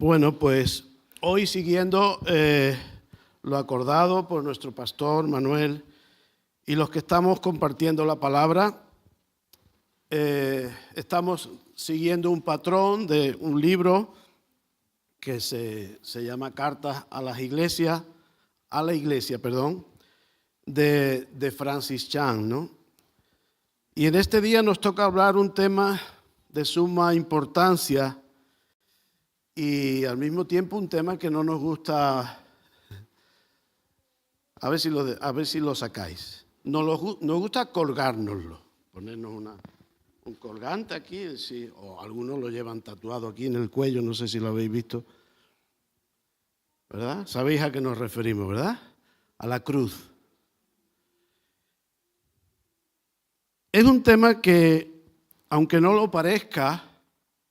Bueno, pues hoy siguiendo lo acordado por nuestro pastor Manuel y los que estamos compartiendo la palabra, estamos siguiendo un patrón de un libro que se llama Cartas a la Iglesia, de Francis Chan, ¿no? Y en este día nos toca hablar un tema de suma importancia y al mismo tiempo un tema que no nos gusta. A ver si lo sacáis. Nos gusta colgárnoslo, ponernos un colgante aquí, sí, o algunos lo llevan tatuado aquí en el cuello, no sé si lo habéis visto, ¿verdad? Sabéis a qué nos referimos, ¿verdad? A la cruz. Es un tema que, aunque no lo parezca,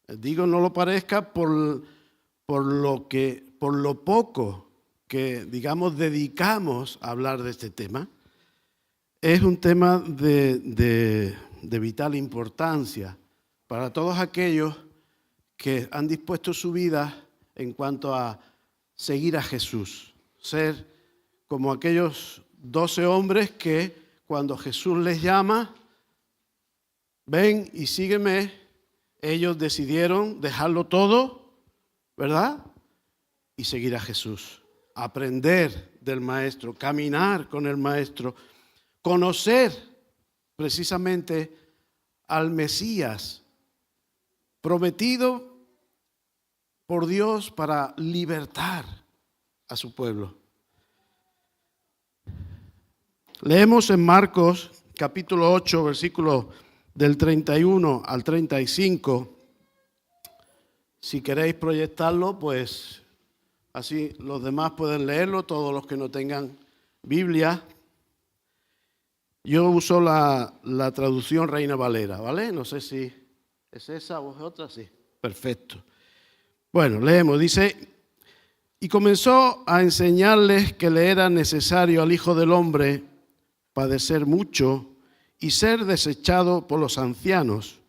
digo no lo parezca por lo poco que, digamos, dedicamos a hablar de este tema, es un tema de vital importancia para todos aquellos que han dispuesto su vida en cuanto a seguir a Jesús, ser como aquellos 12 hombres que cuando Jesús les llama, ven y sígueme, ellos decidieron dejarlo todo, ¿verdad? Y seguir a Jesús, aprender del Maestro, caminar con el Maestro, conocer precisamente al Mesías prometido por Dios para libertar a su pueblo. Leemos en Marcos capítulo 8, versículos del 31 al 35. Si queréis proyectarlo, pues así los demás pueden leerlo, todos los que no tengan Biblia. Yo uso la traducción Reina Valera, ¿vale? No sé si es esa o es otra, sí. Perfecto. Bueno, leemos, dice, y comenzó a enseñarles que le era necesario al Hijo del Hombre padecer mucho y ser desechado por los ancianos,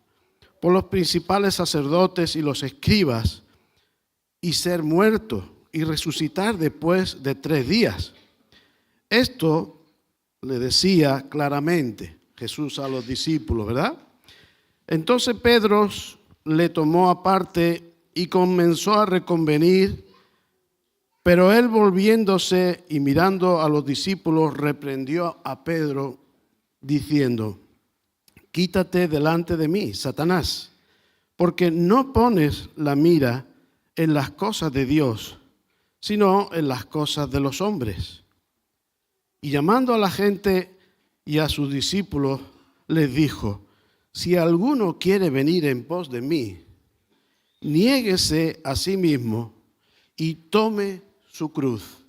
por los principales sacerdotes y los escribas, y ser muerto y resucitar después de 3 días. Esto le decía claramente Jesús a los discípulos, ¿verdad? Entonces Pedro le tomó aparte y comenzó a reconvenir, pero él volviéndose y mirando a los discípulos reprendió a Pedro diciendo, quítate delante de mí, Satanás, porque no pones la mira en las cosas de Dios, sino en las cosas de los hombres. Y llamando a la gente y a sus discípulos, les dijo, si alguno quiere venir en pos de mí, niéguese a sí mismo y tome su cruz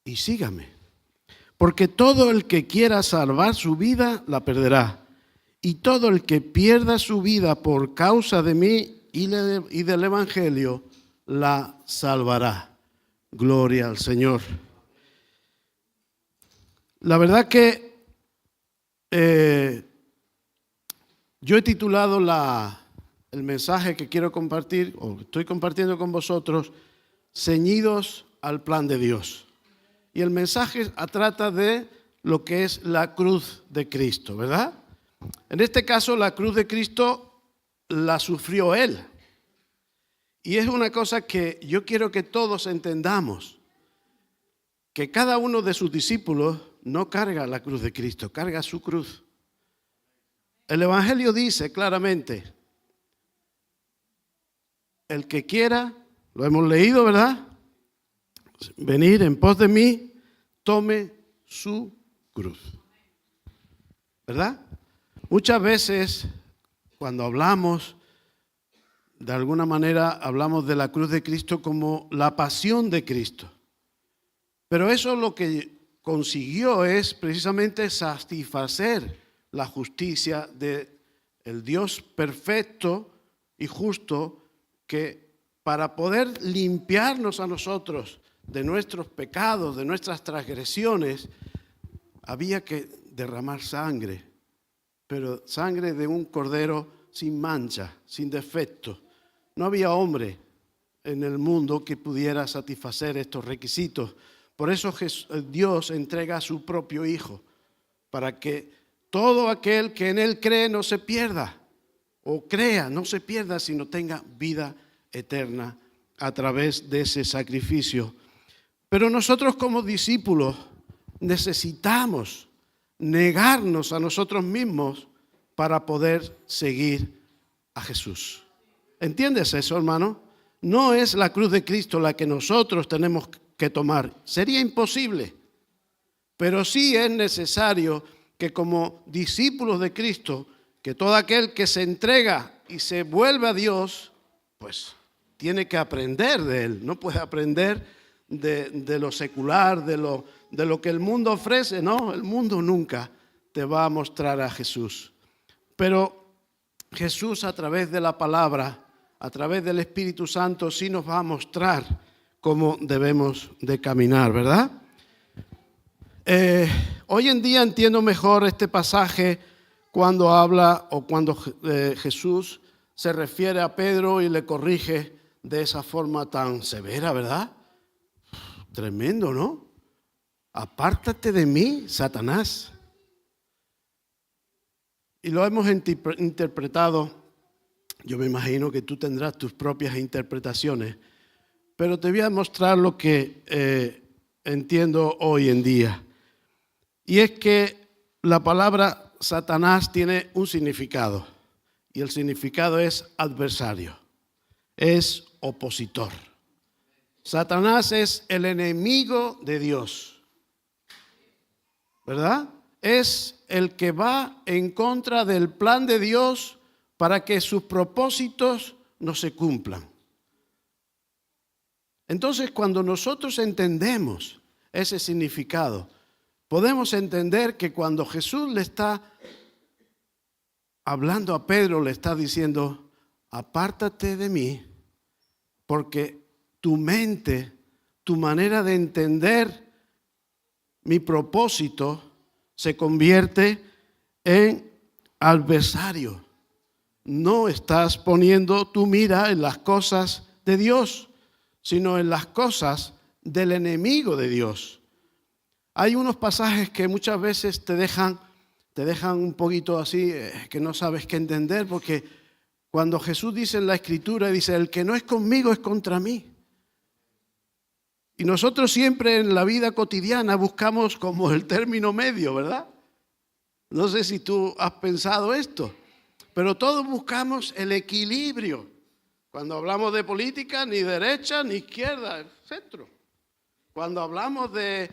y sígame. Porque todo el que quiera salvar su vida, la perderá. Y todo el que pierda su vida por causa de mí y del Evangelio, la salvará. Gloria al Señor. La verdad que yo he titulado el mensaje que quiero compartir, o estoy compartiendo con vosotros, ceñidos al plan de Dios. Y el mensaje trata de lo que es la cruz de Cristo, ¿verdad? En este caso, la cruz de Cristo la sufrió Él. Y es una cosa que yo quiero que todos entendamos, que cada uno de sus discípulos no carga la cruz de Cristo, carga su cruz. El Evangelio dice claramente, el que quiera, lo hemos leído, ¿verdad? Venir en pos de mí, tome su cruz. ¿Verdad? Muchas veces cuando hablamos, de alguna manera hablamos de la cruz de Cristo como la pasión de Cristo. Pero eso lo que consiguió es precisamente satisfacer la justicia del Dios perfecto y justo que para poder limpiarnos a nosotros de nuestros pecados, de nuestras transgresiones, había que derramar sangre, pero sangre de un cordero sin mancha, sin defecto. No había hombre en el mundo que pudiera satisfacer estos requisitos. Por eso Dios entrega a su propio Hijo, para que todo aquel que en Él cree no se pierda, o crea, no se pierda, sino tenga vida eterna a través de ese sacrificio. Pero nosotros como discípulos necesitamos negarnos a nosotros mismos para poder seguir a Jesús. ¿Entiendes eso, hermano? No es la cruz de Cristo la que nosotros tenemos que tomar. Sería imposible. Pero sí es necesario que como discípulos de Cristo, que todo aquel que se entrega y se vuelve a Dios, pues tiene que aprender de Él. No puede aprender de lo secular, de lo que el mundo ofrece. No, el mundo nunca te va a mostrar a Jesús. Pero Jesús, a través de la palabra, a través del Espíritu Santo, sí nos va a mostrar cómo debemos de caminar, ¿verdad? Hoy en día entiendo mejor este pasaje cuando habla o cuando Jesús se refiere a Pedro y le corrige de esa forma tan severa, ¿verdad? Tremendo, ¿no? Apártate de mí, Satanás. Y lo hemos interpretado. Yo me imagino que tú tendrás tus propias interpretaciones, pero te voy a mostrar lo que entiendo hoy en día. Y es que la palabra Satanás tiene un significado, y el significado es adversario, es opositor. Satanás es el enemigo de Dios, ¿verdad? Es el que va en contra del plan de Dios para que sus propósitos no se cumplan. Entonces, cuando nosotros entendemos ese significado, podemos entender que cuando Jesús le está hablando a Pedro, le está diciendo, apártate de mí, porque tu mente, tu manera de entender mi propósito se convierte en adversario. No estás poniendo tu mira en las cosas de Dios, sino en las cosas del enemigo de Dios. Hay unos pasajes que muchas veces te dejan un poquito así, que no sabes qué entender, porque cuando Jesús dice en la Escritura, dice, el que no es conmigo es contra mí. Y nosotros siempre en la vida cotidiana buscamos como el término medio, ¿verdad? No sé si tú has pensado esto, pero todos buscamos el equilibrio. Cuando hablamos de política, ni derecha ni izquierda, el centro. Cuando hablamos de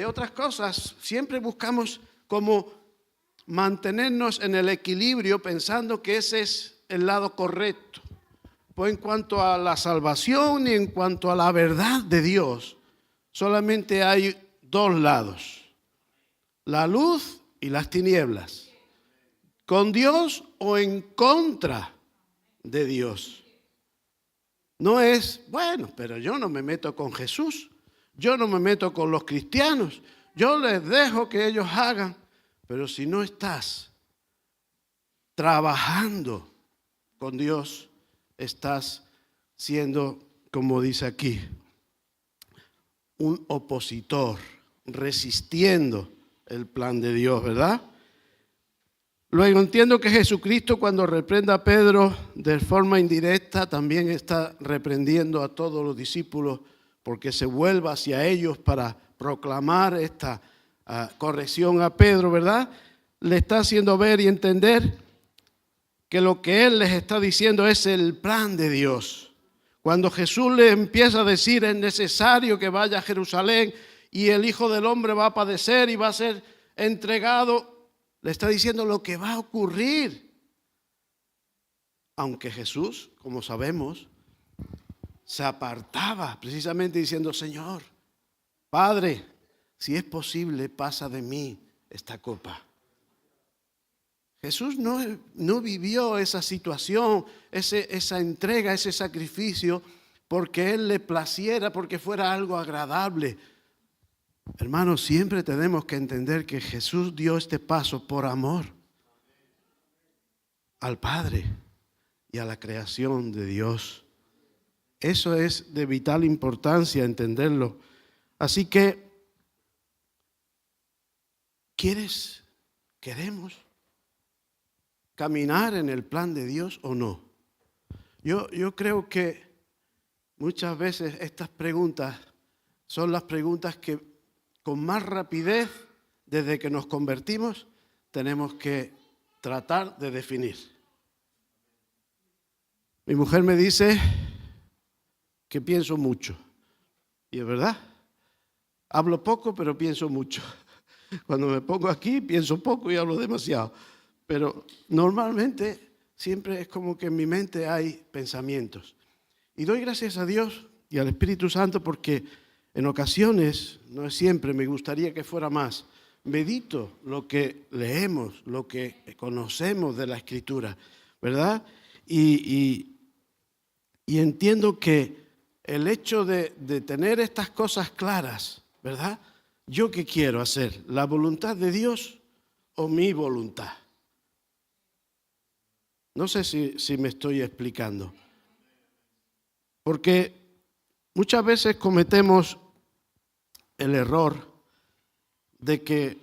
otras cosas, siempre buscamos como mantenernos en el equilibrio pensando que ese es el lado correcto. Pues en cuanto a la salvación y en cuanto a la verdad de Dios, solamente hay dos lados, la luz y las tinieblas, con Dios o en contra de Dios. No es, bueno, pero yo no me meto con Jesús, yo no me meto con los cristianos, yo les dejo que ellos hagan, pero si no estás trabajando con Dios, estás siendo, como dice aquí, un opositor, resistiendo el plan de Dios, ¿verdad? Luego entiendo que Jesucristo cuando reprenda a Pedro de forma indirecta también está reprendiendo a todos los discípulos porque se vuelva hacia ellos para proclamar esta corrección a Pedro, ¿verdad? Le está haciendo ver y entender que lo que Él les está diciendo es el plan de Dios. Cuando Jesús le empieza a decir es necesario que vaya a Jerusalén y el Hijo del Hombre va a padecer y va a ser entregado, le está diciendo lo que va a ocurrir. Aunque Jesús, como sabemos, se apartaba precisamente diciendo, Señor, Padre, si es posible, pasa de mí esta copa. Jesús no vivió esa situación, esa entrega, ese sacrificio, porque Él le placiera, porque fuera algo agradable. Hermanos, siempre tenemos que entender que Jesús dio este paso por amor al Padre y a la creación de Dios. Eso es de vital importancia entenderlo. Así que, ¿queremos caminar en el plan de Dios o no? Yo creo que muchas veces estas preguntas son las preguntas que con más rapidez, desde que nos convertimos, tenemos que tratar de definir. Mi mujer me dice que pienso mucho. Y es verdad, hablo poco, pero pienso mucho. Cuando me pongo aquí, pienso poco y hablo demasiado. Pero normalmente siempre es como que en mi mente hay pensamientos. Y doy gracias a Dios y al Espíritu Santo porque en ocasiones, no es siempre, me gustaría que fuera más, medito lo que leemos, lo que conocemos de la Escritura, ¿verdad? Y entiendo que el hecho de tener estas cosas claras, ¿verdad? ¿Yo qué quiero hacer? ¿La voluntad de Dios o mi voluntad? No sé si me estoy explicando. Porque muchas veces cometemos el error de que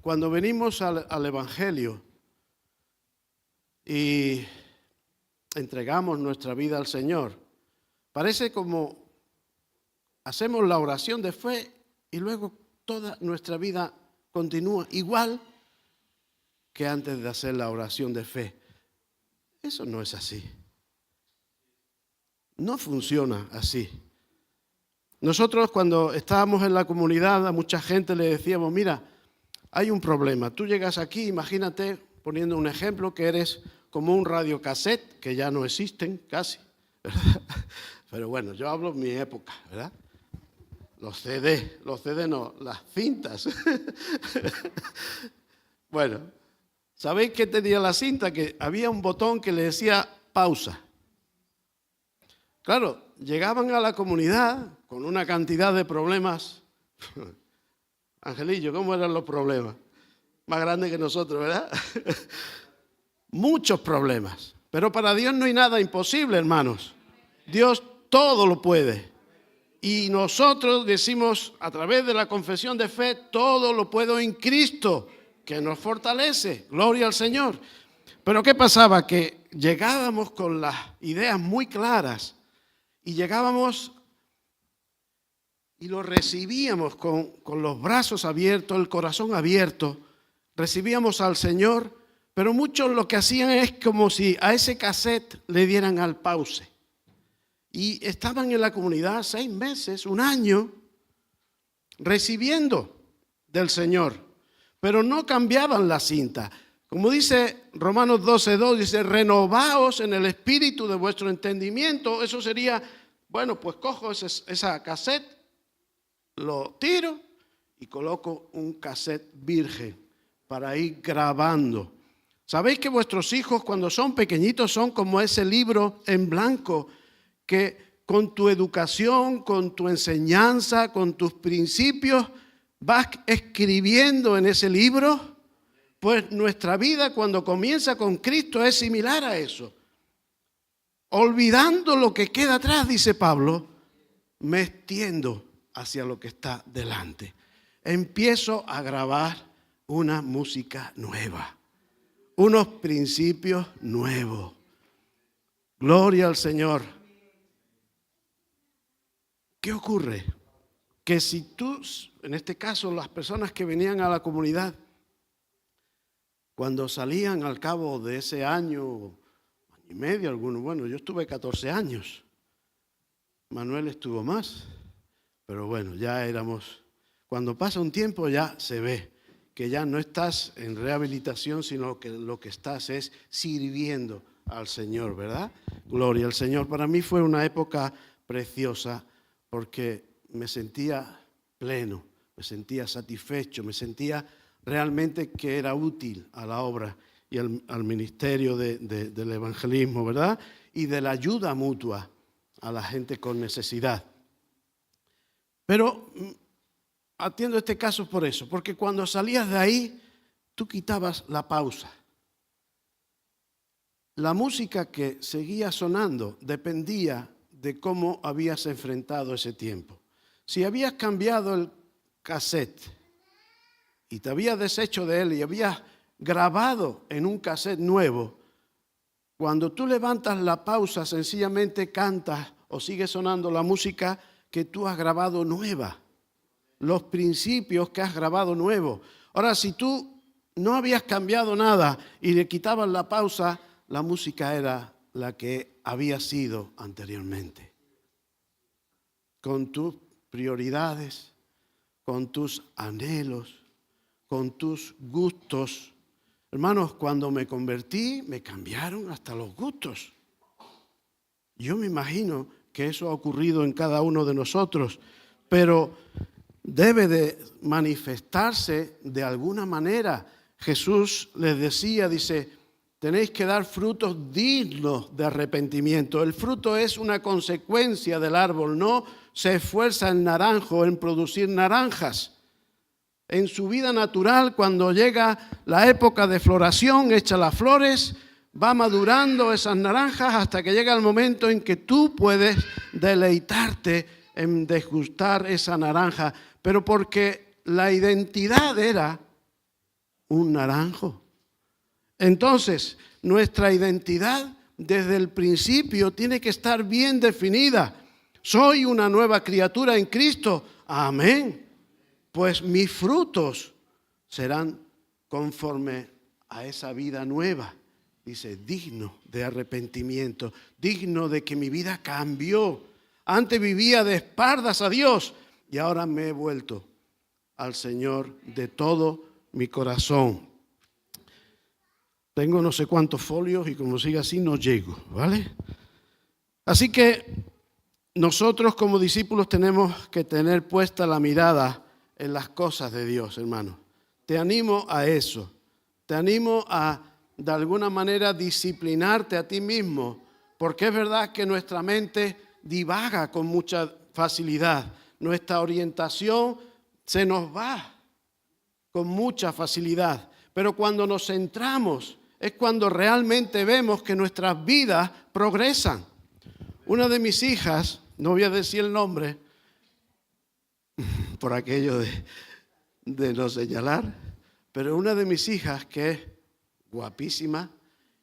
cuando venimos al Evangelio y entregamos nuestra vida al Señor, parece como hacemos la oración de fe y luego toda nuestra vida continúa igual que antes de hacer la oración de fe. Eso no es así. No funciona así. Nosotros cuando estábamos en la comunidad a mucha gente le decíamos, mira, hay un problema. Tú llegas aquí, imagínate, poniendo un ejemplo, que eres como un radiocassette, que ya no existen casi, ¿verdad? Pero bueno, yo hablo en mi época, ¿verdad? Los CD no, las cintas. Bueno, ¿sabéis qué tenía la cinta? Que había un botón que le decía pausa. Claro, llegaban a la comunidad con una cantidad de problemas. Angelillo, ¿cómo eran los problemas? Más grandes que nosotros, ¿verdad? Muchos problemas. Pero para Dios no hay nada imposible, hermanos. Dios todo lo puede. Y nosotros decimos a través de la confesión de fe, todo lo puedo en Cristo, que nos fortalece. Gloria al Señor. Pero ¿qué pasaba? Que llegábamos con las ideas muy claras y llegábamos y lo recibíamos con los brazos abiertos, el corazón abierto. Recibíamos al Señor, pero muchos lo que hacían es como si a ese cassette le dieran al pause. Y estaban en la comunidad 6 meses, 1 año, recibiendo del Señor, pero no cambiaban la cinta. Como dice Romanos 12:2, dice, renovaos en el espíritu de vuestro entendimiento. Eso sería, bueno, pues cojo esa cassette, lo tiro y coloco un cassette virgen para ir grabando. ¿Sabéis que vuestros hijos cuando son pequeñitos son como ese libro en blanco que con tu educación, con tu enseñanza, con tus principios vas escribiendo en ese libro? Pues nuestra vida cuando comienza con Cristo es similar a eso. Olvidando lo que queda atrás, dice Pablo, me extiendo hacia lo que está delante. Empiezo a grabar una música nueva, unos principios nuevos. Gloria al Señor. ¿Qué ocurre? Que si tú, en este caso, las personas que venían a la comunidad, cuando salían al cabo de ese año y medio, algunos, bueno, yo estuve 14 años, Manuel estuvo más, pero bueno, ya éramos, cuando pasa un tiempo ya se ve que ya no estás en rehabilitación, sino que lo que estás es sirviendo al Señor, ¿verdad? Gloria al Señor. Para mí fue una época preciosa porque me sentía pleno, me sentía satisfecho, me sentía realmente que era útil a la obra y al ministerio del evangelismo, ¿verdad? Y de la ayuda mutua a la gente con necesidad. Pero atiendo este caso por eso, porque cuando salías de ahí, tú quitabas la pausa. La música que seguía sonando dependía de cómo habías enfrentado ese tiempo. Si habías cambiado el cassette y te habías deshecho de él y habías grabado en un cassette nuevo, cuando tú levantas la pausa, sencillamente cantas o sigue sonando la música que tú has grabado nueva, los principios que has grabado nuevo. Ahora, si tú no habías cambiado nada y le quitabas la pausa, la música era la que había sido anteriormente. Con tus prioridades, con tus anhelos, con tus gustos. Hermanos, cuando me convertí, me cambiaron hasta los gustos. Yo me imagino que eso ha ocurrido en cada uno de nosotros, pero debe de manifestarse de alguna manera. Jesús les decía, dice, tenéis que dar frutos dignos de arrepentimiento. El fruto es una consecuencia del árbol, no se esfuerza el naranjo en producir naranjas. En su vida natural, cuando llega la época de floración, echa las flores, va madurando esas naranjas hasta que llega el momento en que tú puedes deleitarte en degustar esa naranja, pero porque la identidad era un naranjo. Entonces, nuestra identidad desde el principio tiene que estar bien definida. Soy una nueva criatura en Cristo. Amén. Pues mis frutos serán conforme a esa vida nueva. Dice, digno de arrepentimiento, digno de que mi vida cambió. Antes vivía de espaldas a Dios y ahora me he vuelto al Señor de todo mi corazón. Tengo no sé cuántos folios y como siga así no llego, ¿vale? Así que nosotros como discípulos tenemos que tener puesta la mirada en las cosas de Dios, hermano. Te animo a eso. Te animo a, de alguna manera, disciplinarte a ti mismo, porque es verdad que nuestra mente divaga con mucha facilidad. Nuestra orientación se nos va con mucha facilidad. Pero cuando nos centramos es cuando realmente vemos que nuestras vidas progresan. Una de mis hijas, no voy a decir el nombre, por aquello de no señalar, pero una de mis hijas que es guapísima,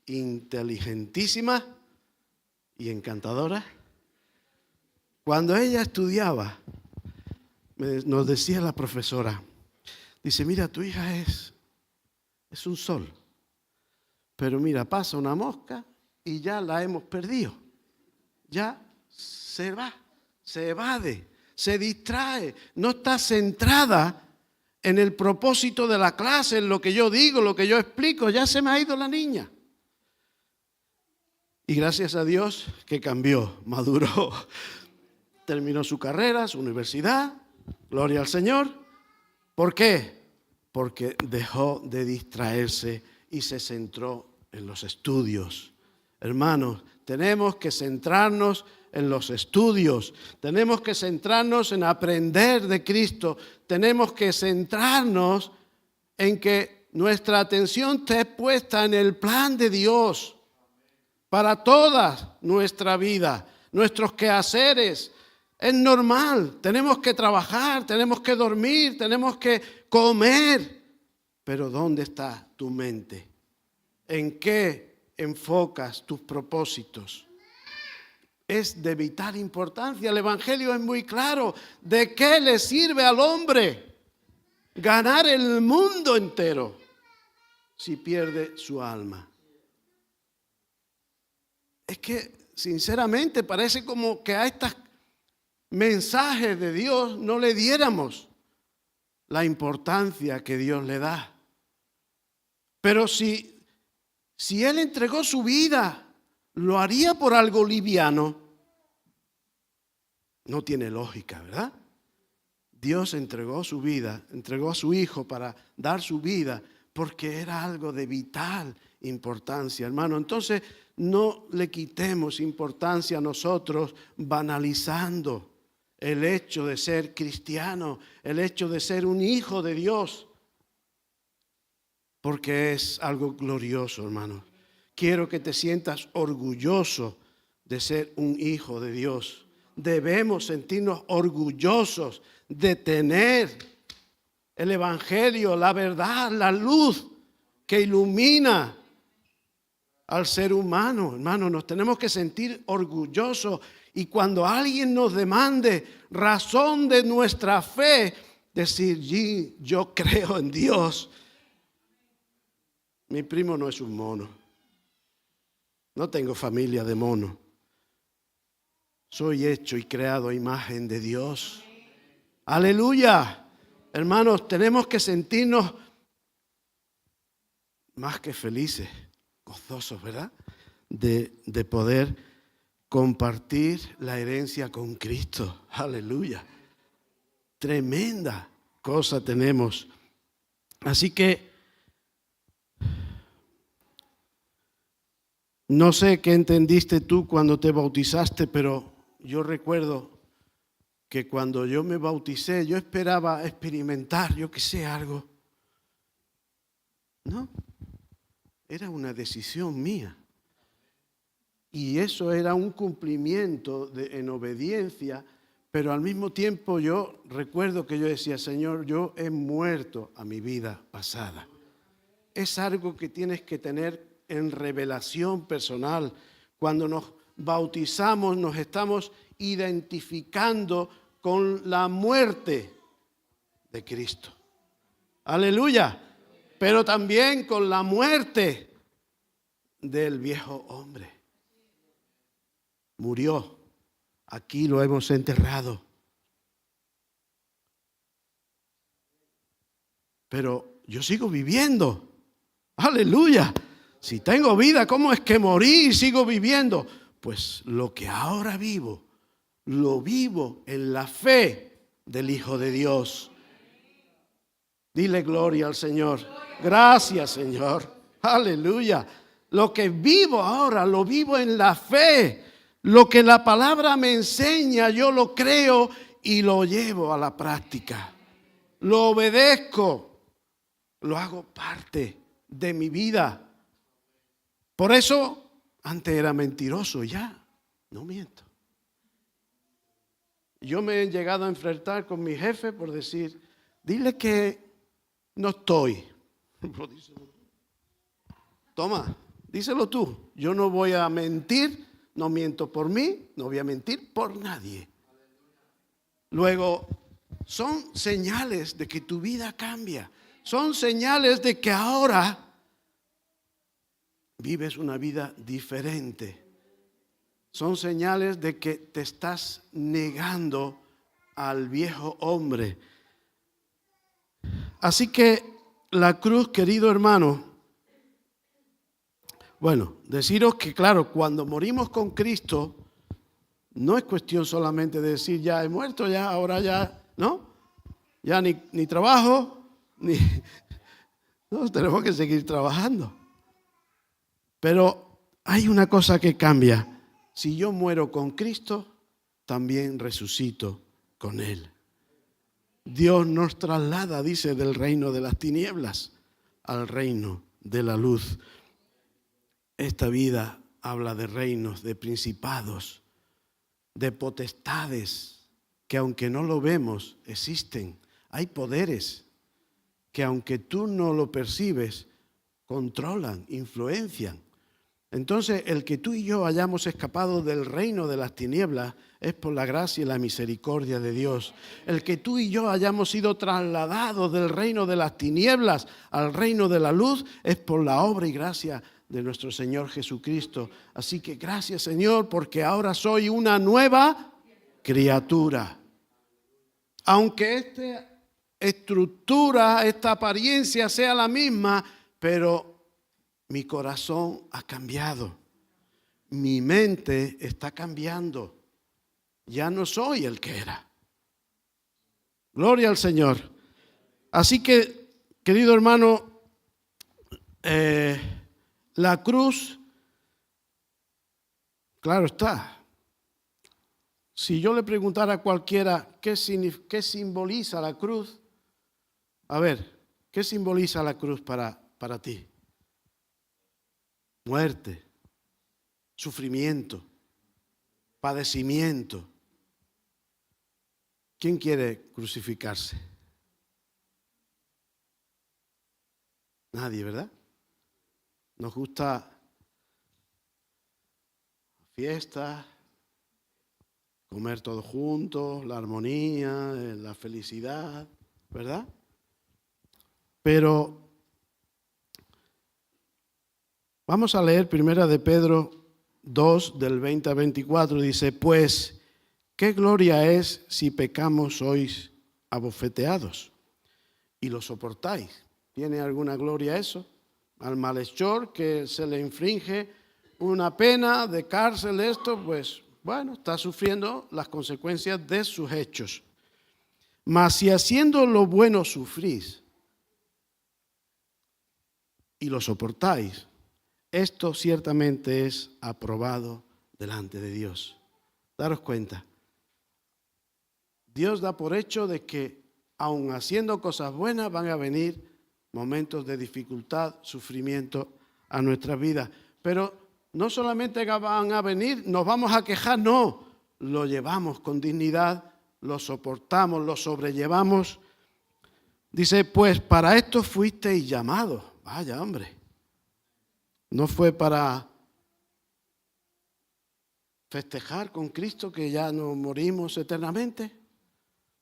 inteligentísima y encantadora, cuando ella estudiaba, nos decía la profesora, dice, mira, tu hija es un sol, pero mira, pasa una mosca y ya la hemos perdido, ya se va, se evade, se distrae, no está centrada en el propósito de la clase, en lo que yo digo, lo que yo explico, ya se me ha ido la niña. Y gracias a Dios que cambió, maduró, terminó su carrera, su universidad, gloria al Señor. ¿Por qué? Porque dejó de distraerse y se centró en los estudios. Hermanos, tenemos que centrarnos en los estudios, tenemos que centrarnos en aprender de Cristo, tenemos que centrarnos en que nuestra atención esté puesta en el plan de Dios para toda nuestra vida, nuestros quehaceres. Es normal, tenemos que trabajar, tenemos que dormir, tenemos que comer, pero ¿dónde está tu mente? ¿En qué enfocas tus propósitos? Es de vital importancia. El Evangelio es muy claro. ¿De qué le sirve al hombre ganar el mundo entero si pierde su alma? Es que, sinceramente, parece como que a estos mensajes de Dios no le diéramos la importancia que Dios le da. Pero si Él entregó su vida, ¿lo haría por algo liviano? No tiene lógica, ¿verdad? Dios entregó su vida, entregó a su Hijo para dar su vida, porque era algo de vital importancia, hermano. Entonces, no le quitemos importancia a nosotros banalizando el hecho de ser cristiano, el hecho de ser un hijo de Dios, porque es algo glorioso, hermano. Quiero que te sientas orgulloso de ser un hijo de Dios. Debemos sentirnos orgullosos de tener el Evangelio, la verdad, la luz que ilumina al ser humano. Hermano, nos tenemos que sentir orgullosos, y cuando alguien nos demande razón de nuestra fe, decir, yo creo en Dios. Mi primo no es un mono. No tengo familia de mono. Soy hecho y creado a imagen de Dios. Aleluya. Hermanos, tenemos que sentirnos más que felices, gozosos, ¿verdad? De poder compartir la herencia con Cristo. Aleluya. Tremenda cosa tenemos. Así que no sé qué entendiste tú cuando te bautizaste, pero yo recuerdo que cuando yo me bauticé, yo esperaba experimentar, yo qué sé, algo. No, era una decisión mía. Y eso era un cumplimiento en obediencia, pero al mismo tiempo yo recuerdo que yo decía, Señor, yo he muerto a mi vida pasada. Es algo que tienes que tener en revelación personal. Cuando nos bautizamos, nos estamos identificando con la muerte de Cristo. Aleluya. Pero también con la muerte del viejo hombre. Murió. Aquí lo hemos enterrado. Pero yo sigo viviendo. Aleluya. Si tengo vida, ¿cómo es que morí y sigo viviendo? Pues lo que ahora vivo, lo vivo en la fe del Hijo de Dios. Dile gloria al Señor. Gracias, Señor. Aleluya. Lo que vivo ahora, lo vivo en la fe. Lo que la palabra me enseña, yo lo creo y lo llevo a la práctica. Lo obedezco. Lo hago parte de mi vida. Por eso, antes era mentiroso, ya no miento. Yo me he llegado a enfrentar con mi jefe por decir, dile que no estoy. Toma, díselo tú. Yo no voy a mentir, no miento por mí, no voy a mentir por nadie. Luego, son señales de que tu vida cambia. Son señales de que ahora vives una vida diferente. Son señales de que te estás negando al viejo hombre. Así que la cruz, querido hermano, bueno, deciros que claro, cuando morimos con Cristo, no es cuestión solamente de decir ya he muerto, ya ahora ya, ¿no? Ya ni trabajo, no, tenemos que seguir trabajando. Pero hay una cosa que cambia. Si yo muero con Cristo, también resucito con Él. Dios nos traslada, dice, del reino de las tinieblas al reino de la luz. Esta vida habla de reinos, de principados, de potestades, que aunque no lo vemos, existen. Hay poderes que aunque tú no lo percibes, controlan, influencian. Entonces, el que tú y yo hayamos escapado del reino de las tinieblas es por la gracia y la misericordia de Dios. El que tú y yo hayamos sido trasladados del reino de las tinieblas al reino de la luz es por la obra y gracia de nuestro Señor Jesucristo. Así que gracias, Señor, porque ahora soy una nueva criatura. Aunque esta estructura, esta apariencia sea la misma, pero mi corazón ha cambiado. Mi mente está cambiando. Ya no soy el que era. Gloria al Señor. Así que, querido hermano, la cruz, claro está. Si yo le preguntara a cualquiera qué simboliza la cruz, a ver, ¿qué simboliza la cruz para ti? Muerte, sufrimiento, padecimiento. ¿Quién quiere crucificarse? Nadie, ¿verdad? Nos gusta fiestas, comer todos juntos, la armonía, la felicidad, ¿verdad? Pero vamos a leer Primera de Pedro 2, del 20 al 24, dice, pues, ¿qué gloria es si pecamos sois abofeteados y lo soportáis? ¿Tiene alguna gloria eso? Al malhechor que se le infringe una pena de cárcel, esto, pues, bueno, está sufriendo las consecuencias de sus hechos. Mas si haciendo lo bueno sufrís y lo soportáis, esto ciertamente es aprobado delante de Dios. Daros cuenta, Dios da por hecho de que aun haciendo cosas buenas van a venir momentos de dificultad, sufrimiento a nuestras vidas. Pero no solamente van a venir, nos vamos a quejar, no, lo llevamos con dignidad, lo soportamos, lo sobrellevamos. Dice, pues para esto fuisteis llamados. Vaya, hombre. No fue para festejar con Cristo que ya no morimos eternamente,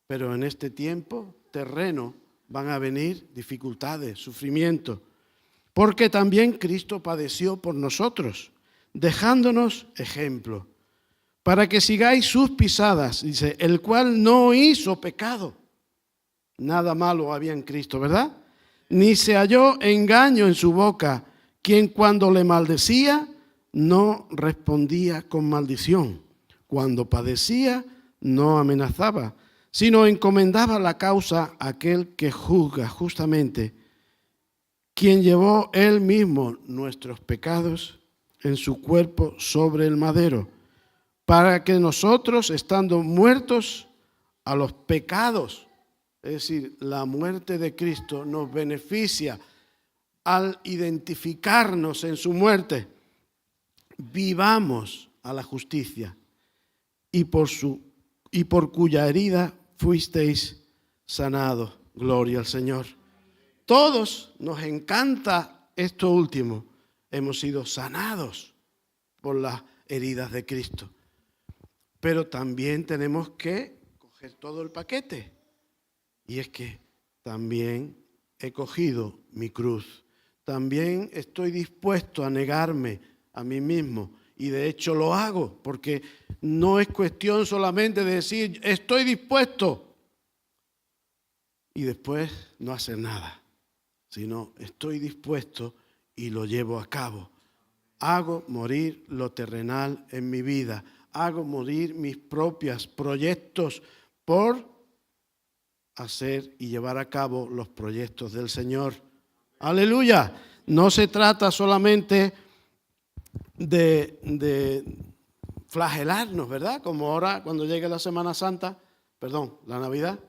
pero en este tiempo terreno van a venir dificultades, sufrimiento, porque también Cristo padeció por nosotros, dejándonos ejemplo, para que sigáis sus pisadas, dice, el cual no hizo pecado. Nada malo había en Cristo, ¿verdad? Ni se halló engaño en su boca, quien cuando le maldecía no respondía con maldición, cuando padecía no amenazaba, sino encomendaba la causa a aquel que juzga justamente, quien llevó él mismo nuestros pecados en su cuerpo sobre el madero, para que nosotros, estando muertos a los pecados, es decir, la muerte de Cristo nos beneficia al identificarnos en su muerte, vivamos a la justicia y por cuya herida fuisteis sanados. Gloria al Señor. Todos nos encanta esto último. Hemos sido sanados por las heridas de Cristo. Pero también tenemos que coger todo el paquete. Y es que también he cogido mi cruz. También estoy dispuesto a negarme a mí mismo. Y de hecho lo hago, porque no es cuestión solamente de decir, estoy dispuesto, y después no hacer nada, sino estoy dispuesto y lo llevo a cabo. Hago morir lo terrenal en mi vida, hago morir mis propios proyectos por hacer y llevar a cabo los proyectos del Señor. ¡Aleluya! No se trata solamente de flagelarnos, ¿verdad? Como ahora cuando llegue la Semana Santa, la Navidad.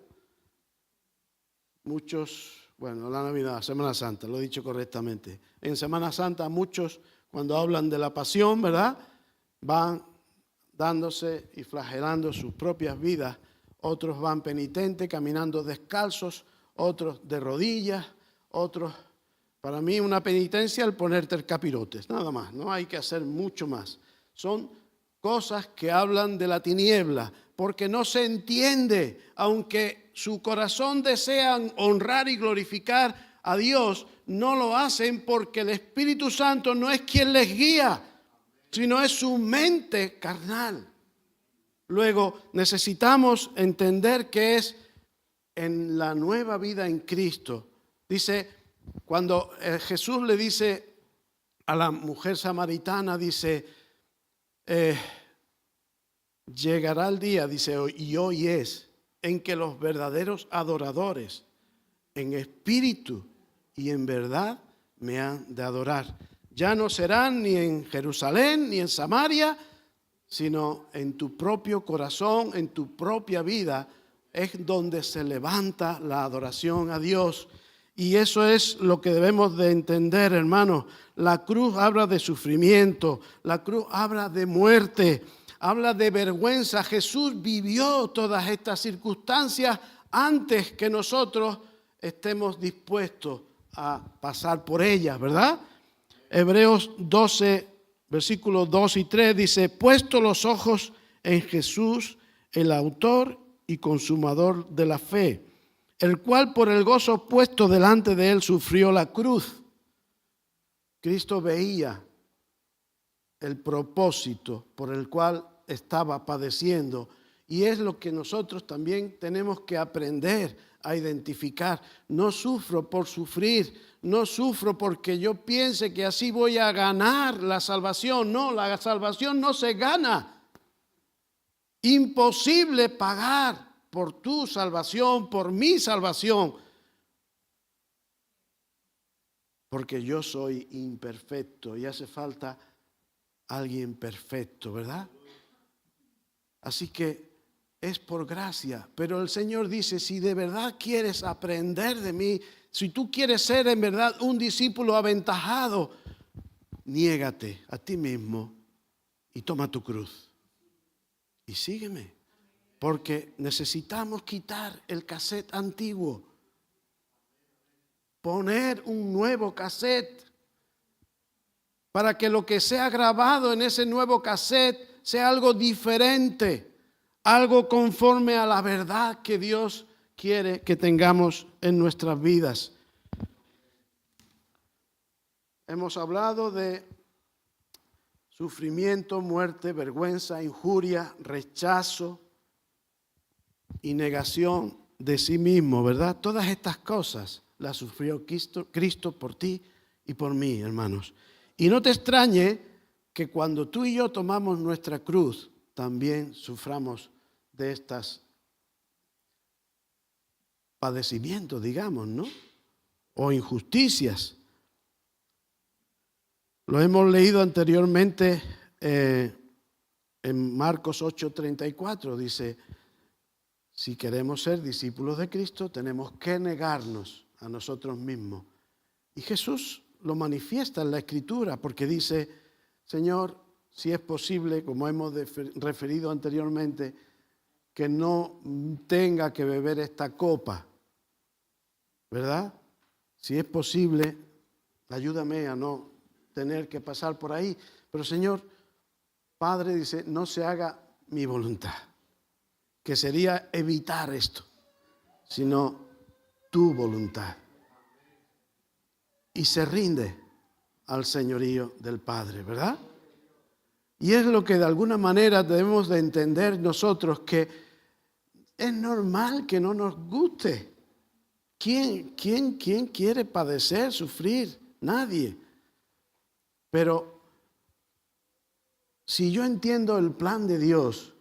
La Navidad, Semana Santa, lo he dicho correctamente. En Semana Santa muchos cuando hablan de la pasión, ¿verdad? Van dándose y flagelando sus propias vidas. Otros van penitentes, caminando descalzos, otros de rodillas, otros... Para mí una penitencia el ponerte el capirotes, nada más, no hay que hacer mucho más. Son cosas que hablan de la tiniebla, porque no se entiende, aunque su corazón desean honrar y glorificar a Dios, no lo hacen porque el Espíritu Santo no es quien les guía, sino es su mente carnal. Luego necesitamos entender que es en la nueva vida en Cristo. Dice... Cuando Jesús le dice a la mujer samaritana, dice, llegará el día, dice, y hoy es, en que los verdaderos adoradores, en espíritu y en verdad, me han de adorar. Ya no serán ni en Jerusalén ni en Samaria, sino en tu propio corazón, en tu propia vida, es donde se levanta la adoración a Dios. Y eso es lo que debemos de entender, hermanos. La cruz habla de sufrimiento, la cruz habla de muerte, habla de vergüenza. Jesús vivió todas estas circunstancias antes que nosotros estemos dispuestos a pasar por ellas, ¿verdad? Hebreos 12, versículos 2 y 3 dice: puesto los ojos en Jesús, el autor y consumador de la fe, el cual por el gozo puesto delante de él sufrió la cruz. Cristo veía el propósito por el cual estaba padeciendo, y es lo que nosotros también tenemos que aprender a identificar. No sufro por sufrir, no sufro porque yo piense que así voy a ganar la salvación. No, la salvación no se gana. Imposible pagar por tu salvación, por mi salvación, porque yo soy imperfecto y hace falta alguien perfecto, ¿verdad? Así que es por gracia, pero el Señor dice: si de verdad quieres aprender de mí, si tú quieres ser en verdad un discípulo aventajado, niégate a ti mismo y toma tu cruz y sígueme, porque necesitamos quitar el cassette antiguo, poner un nuevo cassette, para que lo que sea grabado en ese nuevo cassette sea algo diferente, algo conforme a la verdad que Dios quiere que tengamos en nuestras vidas. Hemos hablado de sufrimiento, muerte, vergüenza, injuria, rechazo y negación de sí mismo, ¿verdad? Todas estas cosas las sufrió Cristo por ti y por mí, hermanos. Y no te extrañe que cuando tú y yo tomamos nuestra cruz, también suframos de estos padecimientos, digamos, ¿no? O injusticias. Lo hemos leído anteriormente en Marcos 8:34. Dice: si queremos ser discípulos de Cristo, tenemos que negarnos a nosotros mismos. Y Jesús lo manifiesta en la Escritura, porque dice: Señor, si es posible, como hemos referido anteriormente, que no tenga que beber esta copa, ¿verdad? Si es posible, ayúdame a no tener que pasar por ahí. Pero Señor, Padre, dice: no se haga mi voluntad, que sería evitar esto, sino tu voluntad. Y se rinde al señorío del Padre, ¿verdad? Y es lo que de alguna manera debemos de entender nosotros, que es normal que no nos guste. ¿Quién quiere padecer, sufrir? Nadie. Pero si yo entiendo el plan de Dios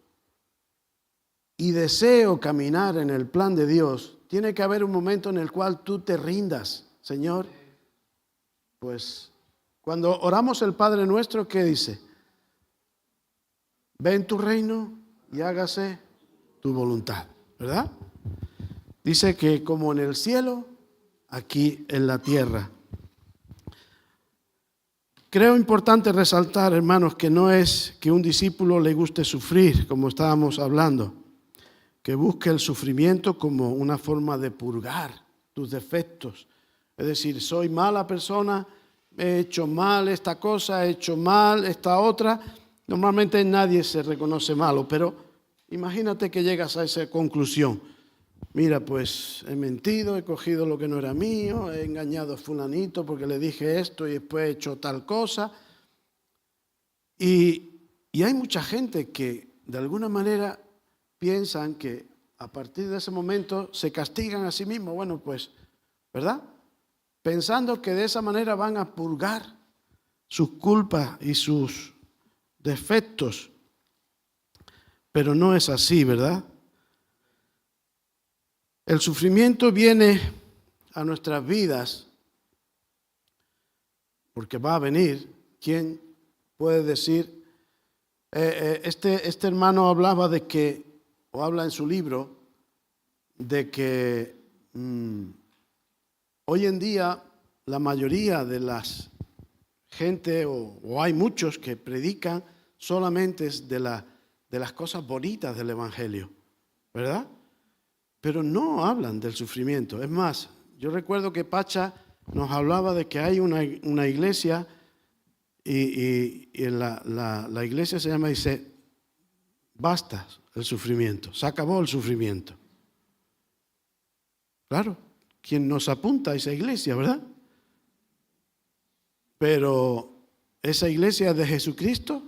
y deseo caminar en el plan de Dios, tiene que haber un momento en el cual tú te rindas. Señor, pues cuando oramos el Padre Nuestro, ¿qué dice? Ven tu reino y hágase tu voluntad, ¿verdad? Dice que como en el cielo, aquí en la tierra. Creo importante resaltar, hermanos, que no es que un discípulo le guste sufrir, como estábamos hablando, que busque el sufrimiento como una forma de purgar tus defectos. Es decir, soy mala persona, he hecho mal esta cosa, he hecho mal esta otra. Normalmente nadie se reconoce malo, pero imagínate que llegas a esa conclusión. Mira, pues he mentido, he cogido lo que no era mío, he engañado a fulanito porque le dije esto y después he hecho tal cosa. Y hay mucha gente que de alguna manera piensan que a partir de ese momento se castigan a sí mismos. Bueno, pues, ¿verdad? Pensando que de esa manera van a purgar sus culpas y sus defectos. Pero no es así, ¿verdad? El sufrimiento viene a nuestras vidas porque va a venir. ¿Quién puede decir? Este hermano hablaba de que, o habla en su libro, de que hoy en día la mayoría de las gente, o hay muchos que predican solamente de la de las cosas bonitas del Evangelio, ¿verdad? Pero no hablan del sufrimiento. Es más, yo recuerdo que Pacha nos hablaba de que hay una iglesia y en la iglesia se llama, dice, basta el sufrimiento, se acabó el sufrimiento. Claro, quien nos apunta a esa iglesia, ¿verdad? Pero esa iglesia es de Jesucristo.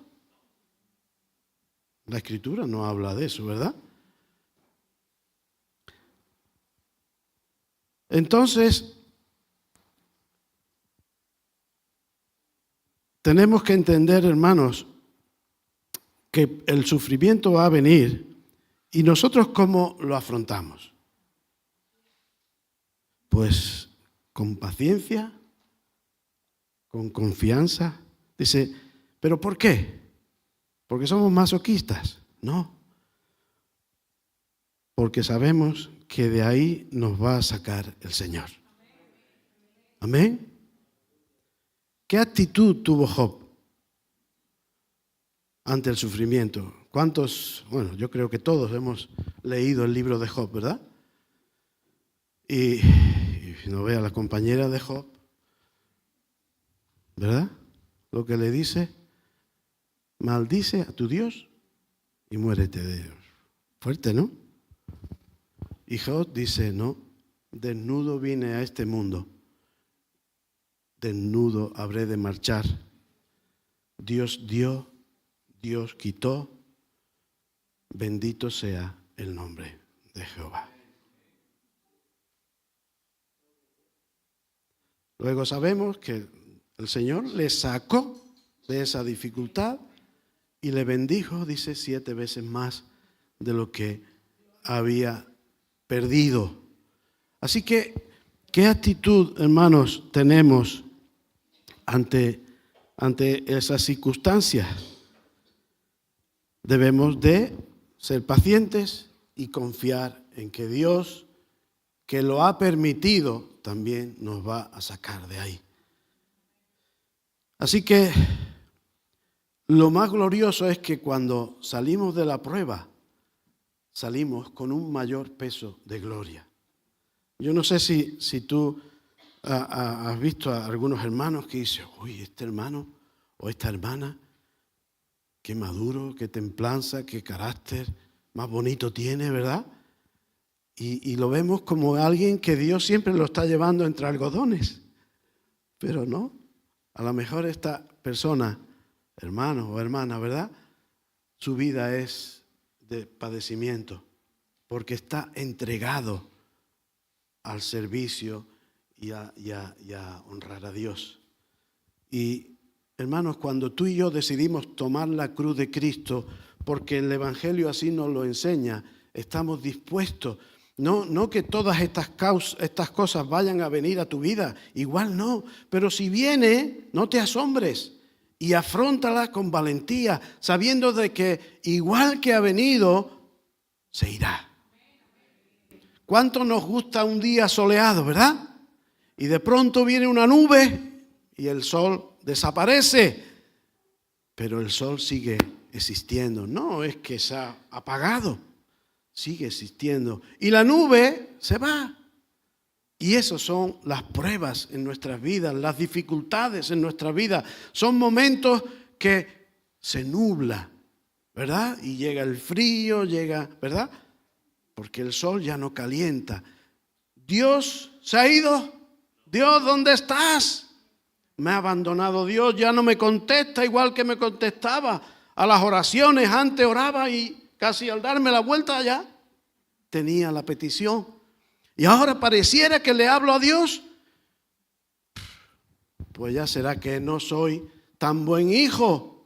La Escritura no habla de eso, ¿verdad? Entonces, tenemos que entender, hermanos, que el sufrimiento va a venir y nosotros ¿cómo lo afrontamos? Pues con paciencia, con confianza. Dice, ¿pero por qué? ¿Porque somos masoquistas? No. Porque sabemos que de ahí nos va a sacar el Señor. Amén. ¿Qué actitud tuvo Job ante el sufrimiento? ¿Cuántos? Bueno, yo creo que todos hemos leído el libro de Job, ¿verdad? Y no vea a la compañera de Job, ¿verdad? Lo que le dice, maldice a tu Dios y muérete de Dios. Fuerte, ¿no? Y Job dice, no, desnudo vine a este mundo, desnudo habré de marchar. Dios dio, Dios quitó, bendito sea el nombre de Jehová. Luego sabemos que el Señor le sacó de esa dificultad y le bendijo, dice, 7 veces más de lo que había perdido. Así que, ¿qué actitud, hermanos, tenemos ante esas circunstancias? Debemos de ser pacientes y confiar en que Dios, que lo ha permitido, también nos va a sacar de ahí. Así que lo más glorioso es que cuando salimos de la prueba, salimos con un mayor peso de gloria. Yo no sé si tú has visto a algunos hermanos que dicen, uy, este hermano o esta hermana, qué maduro, qué templanza, qué carácter más bonito tiene, ¿verdad? Y lo vemos como alguien que Dios siempre lo está llevando entre algodones. Pero no, a lo mejor esta persona, hermano o hermana, ¿verdad? Su vida es de padecimiento, porque está entregado al servicio y a honrar a Dios. Y hermanos, cuando tú y yo decidimos tomar la cruz de Cristo, porque el Evangelio así nos lo enseña, estamos dispuestos. No que todas estas cosas vayan a venir a tu vida, igual no, pero si viene, no te asombres y afróntala con valentía, sabiendo de que igual que ha venido, se irá. ¿Cuánto nos gusta un día soleado, verdad? Y de pronto viene una nube y el sol desaparece, pero el sol sigue existiendo. No es que se ha apagado, sigue existiendo. Y la nube se va. Y esas son las pruebas en nuestras vidas, las dificultades en nuestra vida. Son momentos que se nubla, ¿verdad? Y llega el frío, ¿verdad? Porque el sol ya no calienta. Dios se ha ido. Dios, ¿dónde estás? Me ha abandonado Dios, ya no me contesta igual que me contestaba a las oraciones. Antes oraba y casi al darme la vuelta ya tenía la petición. Y ahora pareciera que le hablo a Dios. Pues ya será que no soy tan buen hijo.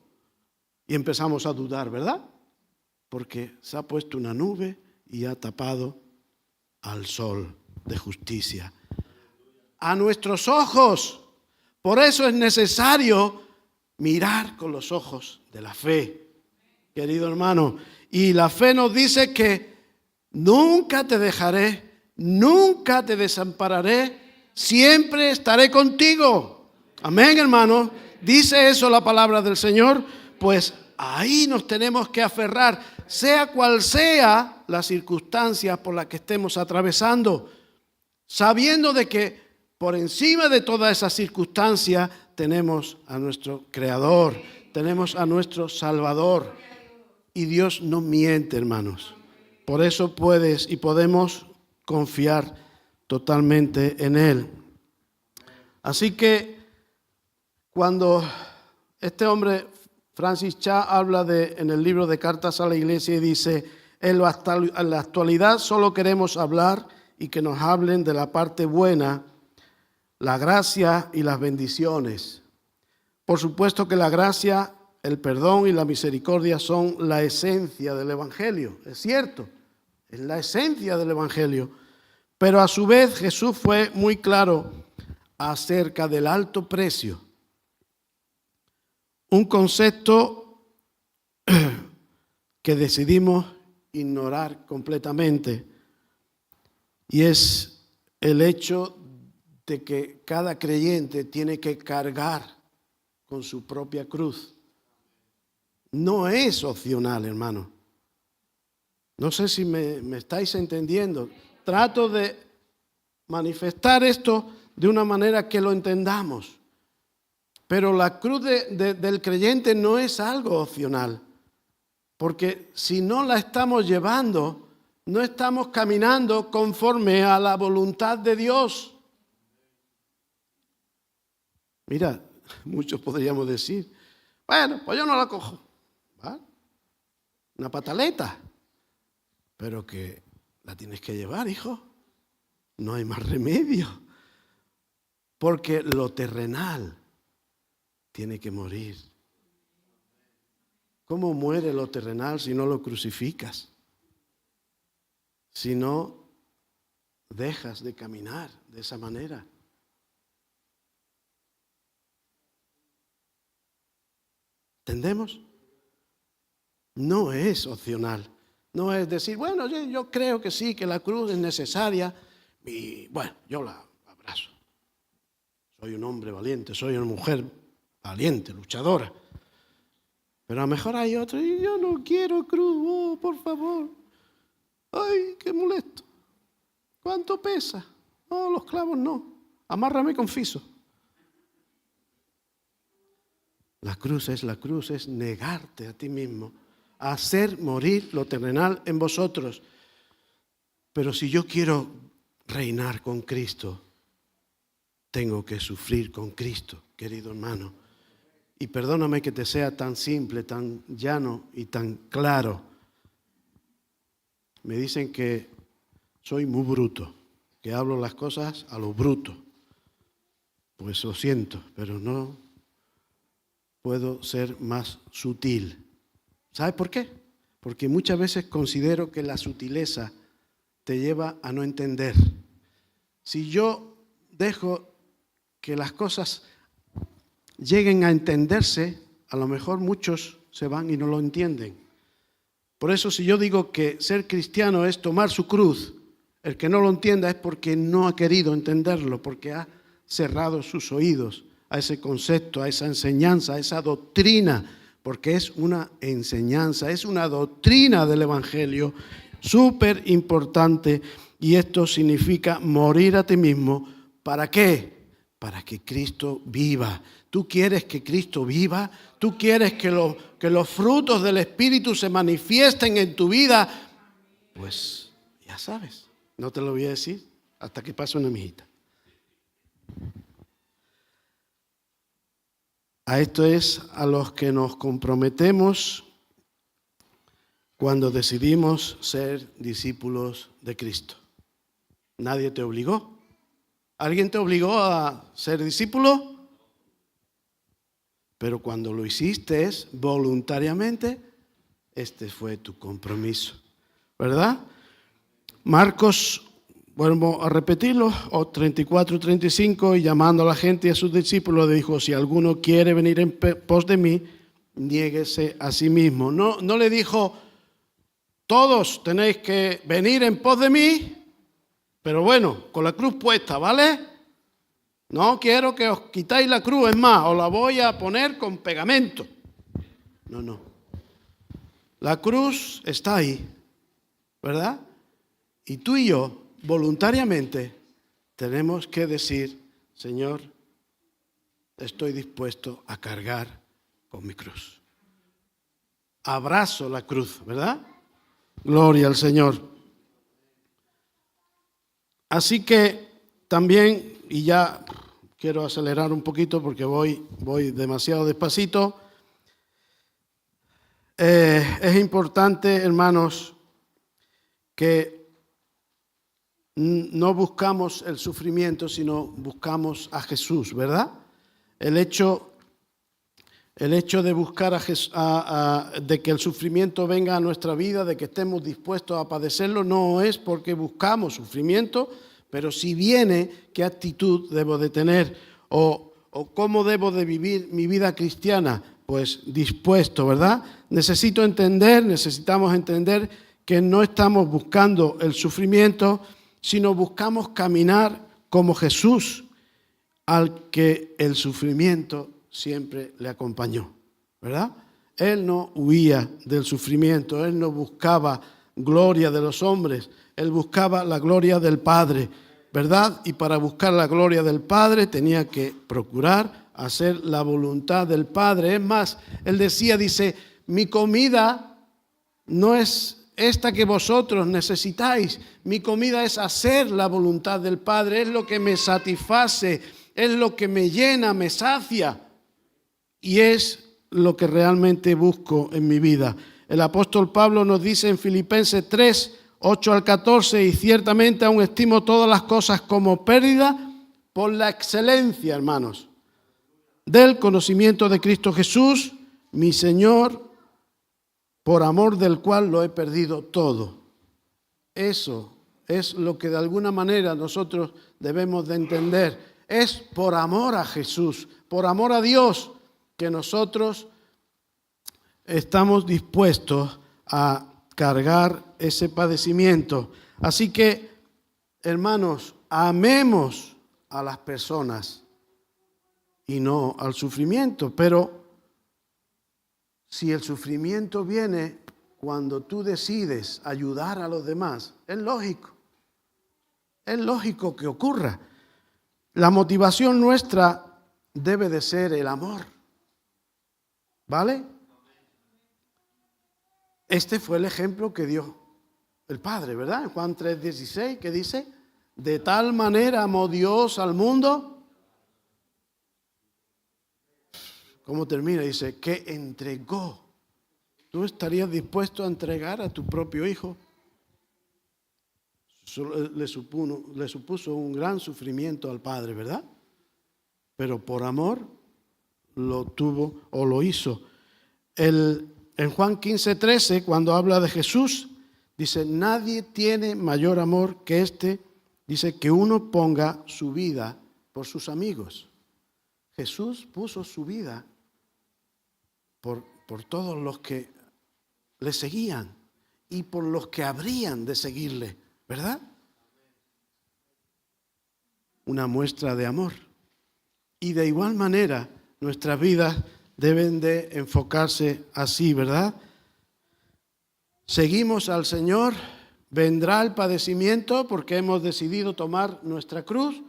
Y empezamos a dudar, ¿verdad? Porque se ha puesto una nube y ha tapado al sol de justicia. A nuestros ojos. Por eso es necesario mirar con los ojos de la fe, querido hermano. Y la fe nos dice que nunca te dejaré, nunca te desampararé, siempre estaré contigo. Amén, hermano. Dice eso la palabra del Señor. Pues ahí nos tenemos que aferrar, sea cual sea la circunstancia por la que estemos atravesando, sabiendo de que por encima de toda esa circunstancia tenemos a nuestro Creador, tenemos a nuestro Salvador. Y Dios no miente, hermanos. Por eso puedes y podemos confiar totalmente en Él. Así que cuando este hombre, Francis Chan, habla en el libro de Cartas a la Iglesia y dice, en la actualidad solo queremos hablar y que nos hablen de la parte buena, la gracia y las bendiciones. Por supuesto que la gracia, el perdón y la misericordia son la esencia del Evangelio, es cierto, es la esencia del Evangelio. Pero a su vez Jesús fue muy claro acerca del alto precio. Un concepto que decidimos ignorar completamente, y es el hecho de que cada creyente tiene que cargar con su propia cruz. No es opcional, hermano. No sé si me estáis entendiendo. Trato de manifestar esto de una manera que lo entendamos. Pero la cruz del creyente no es algo opcional. Porque si no la estamos llevando, no estamos caminando conforme a la voluntad de Dios. Mira, muchos podríamos decir, bueno, pues yo no la cojo. ¿Vale? Una pataleta. Pero que la tienes que llevar, hijo. No hay más remedio. Porque lo terrenal tiene que morir. ¿Cómo muere lo terrenal si no lo crucificas? Si no dejas de caminar de esa manera. ¿Entendemos? No es opcional. No es decir, bueno, yo creo que sí, que la cruz es necesaria y bueno, yo la abrazo. Soy un hombre valiente, soy una mujer valiente, luchadora. Pero a lo mejor hay otro, y yo no quiero cruz, oh, por favor. Ay, qué molesto. ¿Cuánto pesa? No, los clavos no. Amárrame con fiso. La cruz es negarte a ti mismo, hacer morir lo terrenal en vosotros. Pero si yo quiero reinar con Cristo, tengo que sufrir con Cristo, querido hermano. Y perdóname que te sea tan simple, tan llano y tan claro. Me dicen que soy muy bruto, que hablo las cosas a lo bruto. Pues lo siento, pero no puedo ser más sutil. ¿Sabes por qué? Porque muchas veces considero que la sutileza te lleva a no entender. Si yo dejo que las cosas lleguen a entenderse, a lo mejor muchos se van y no lo entienden. Por eso si yo digo que ser cristiano es tomar su cruz, el que no lo entienda es porque no ha querido entenderlo, porque ha cerrado sus oídos a ese concepto, a esa enseñanza, a esa doctrina, porque es una enseñanza, es una doctrina del Evangelio súper importante, y esto significa morir a ti mismo. ¿Para qué? Para que Cristo viva. ¿Tú quieres que Cristo viva? ¿Tú quieres que los frutos del Espíritu se manifiesten en tu vida? Pues ya sabes, no te lo voy a decir hasta que pase una mijita. A esto es a los que nos comprometemos cuando decidimos ser discípulos de Cristo. Nadie te obligó. ¿Alguien te obligó a ser discípulo? Pero cuando lo hiciste voluntariamente, este fue tu compromiso, ¿verdad? Marcos, vuelvo a repetirlo, 34-35, y llamando a la gente y a sus discípulos, dijo, si alguno quiere venir en pos de mí, niéguese a sí mismo. No le dijo, todos tenéis que venir en pos de mí, pero bueno, con la cruz puesta, ¿vale? No quiero que os quitáis la cruz, es más, os la voy a poner con pegamento. No. La cruz está ahí, ¿verdad? Y tú y yo, voluntariamente, tenemos que decir, Señor, estoy dispuesto a cargar con mi cruz. Abrazo la cruz, ¿verdad? Gloria al Señor. Así que también, y ya quiero acelerar un poquito porque voy demasiado despacito. Es importante, hermanos, que no buscamos el sufrimiento, sino buscamos a Jesús, ¿verdad? El hecho de buscar de que el sufrimiento venga a nuestra vida, de que estemos dispuestos a padecerlo, no es porque buscamos sufrimiento, pero si viene, ¿qué actitud debo de tener? O cómo debo de vivir mi vida cristiana, pues dispuesto, ¿verdad? Necesitamos entender que no estamos buscando el sufrimiento, sino buscamos caminar como Jesús, al que el sufrimiento siempre le acompañó, ¿verdad? Él no huía del sufrimiento, él no buscaba gloria de los hombres, él buscaba la gloria del Padre, ¿verdad? Y para buscar la gloria del Padre tenía que procurar hacer la voluntad del Padre. Es más, él dice, mi comida no es esta que vosotros necesitáis, mi comida es hacer la voluntad del Padre, es lo que me satisface, es lo que me llena, me sacia, y es lo que realmente busco en mi vida. El apóstol Pablo nos dice en Filipenses 3, 8 al 14, y ciertamente aún estimo todas las cosas como pérdida por la excelencia, hermanos, del conocimiento de Cristo Jesús, mi Señor, por amor del cual lo he perdido todo. Eso es lo que de alguna manera nosotros debemos de entender. Es por amor a Jesús, por amor a Dios, que nosotros estamos dispuestos a cargar ese padecimiento. Así que, hermanos, amemos a las personas y no al sufrimiento. Pero si el sufrimiento viene cuando tú decides ayudar a los demás, es lógico que ocurra. La motivación nuestra debe de ser el amor, ¿vale? Este fue el ejemplo que dio el Padre, ¿verdad? En Juan 3:16, que dice, de tal manera amó Dios al mundo. ¿Cómo termina? Dice, que entregó. ¿Tú estarías dispuesto a entregar a tu propio hijo? Le supuso un gran sufrimiento al Padre, ¿verdad? Pero por amor lo tuvo o lo hizo. En Juan 15:13, cuando habla de Jesús, dice, nadie tiene mayor amor que este, dice, que uno ponga su vida por sus amigos. Jesús puso su vida por todos los que le seguían y por los que habrían de seguirle, ¿verdad? Una muestra de amor. Y de igual manera, nuestras vidas deben de enfocarse así, ¿verdad? Seguimos al Señor, vendrá el padecimiento porque hemos decidido tomar nuestra cruz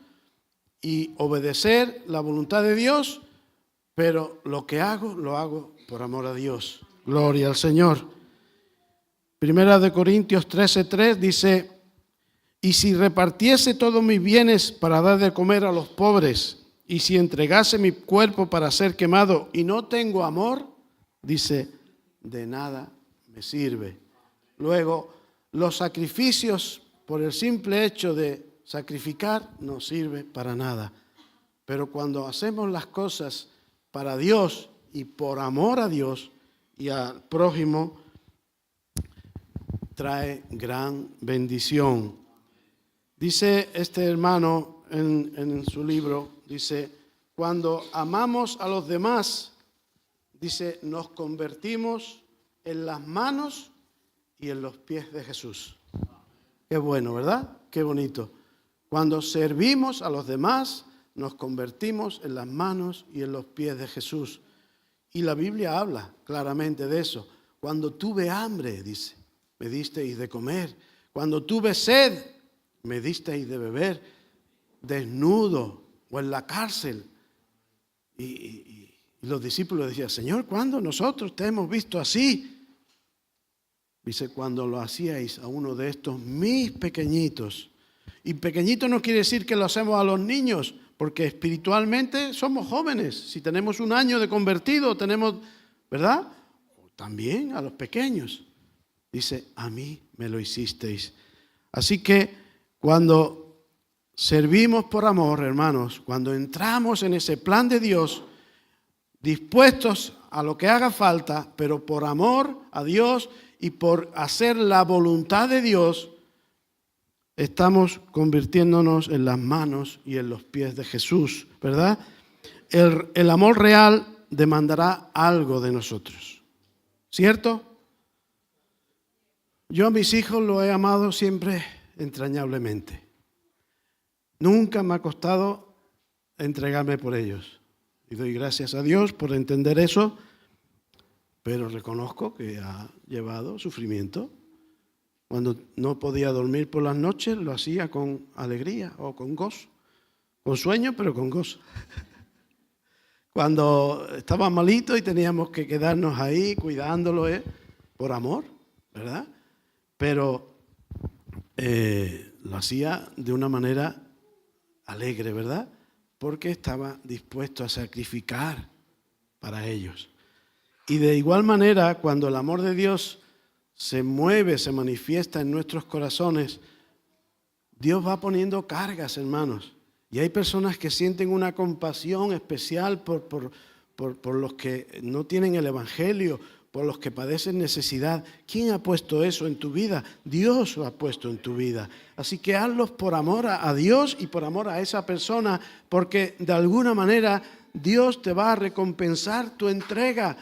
y obedecer la voluntad de Dios, pero lo que hago, lo hago por amor a Dios. Gloria al Señor. Primera de Corintios 13:3 dice, y si repartiese todos mis bienes para dar de comer a los pobres, y si entregase mi cuerpo para ser quemado y no tengo amor, dice, de nada me sirve. Luego, los sacrificios por el simple hecho de sacrificar no sirve para nada. Pero cuando hacemos las cosas para Dios y por amor a Dios y al prójimo, trae gran bendición. Dice este hermano en su libro, dice, cuando amamos a los demás, dice, nos convertimos en las manos y en los pies de Jesús. Qué bueno, ¿verdad? Qué bonito. Cuando servimos a los demás, nos convertimos en las manos y en los pies de Jesús. Y la Biblia habla claramente de eso. Cuando tuve hambre, dice, me disteis de comer. Cuando tuve sed, me disteis de beber. Desnudo o en la cárcel. Y los discípulos decían, Señor, ¿cuándo nosotros te hemos visto así? Dice, cuando lo hacíais a uno de estos mis pequeñitos. Y pequeñito no quiere decir que lo hacemos a los niños, porque espiritualmente somos jóvenes. Si tenemos 1 año de convertido, tenemos, ¿verdad? También a los pequeños. Dice, a mí me lo hicisteis. Así que cuando servimos por amor, hermanos, cuando entramos en ese plan de Dios, dispuestos a lo que haga falta, pero por amor a Dios y por hacer la voluntad de Dios, estamos convirtiéndonos en las manos y en los pies de Jesús, ¿verdad? El amor real demandará algo de nosotros, ¿cierto? Yo a mis hijos los he amado siempre entrañablemente. Nunca me ha costado entregarme por ellos. Y doy gracias a Dios por entender eso, pero reconozco que ha llevado sufrimiento. Cuando no podía dormir por las noches, lo hacía con alegría o con gozo. Con sueño, pero con gozo. Cuando estaba malito y teníamos que quedarnos ahí cuidándolo, por amor, ¿verdad? Pero lo hacía de una manera alegre, ¿verdad? Porque estaba dispuesto a sacrificar para ellos. Y de igual manera, cuando el amor de Dios se mueve, se manifiesta en nuestros corazones, Dios va poniendo cargas, hermanos. Y hay personas que sienten una compasión especial por los que no tienen el Evangelio, por los que padecen necesidad. ¿Quién ha puesto eso en tu vida? Dios lo ha puesto en tu vida. Así que hazlos por amor a Dios y por amor a esa persona, porque de alguna manera Dios te va a recompensar tu entrega.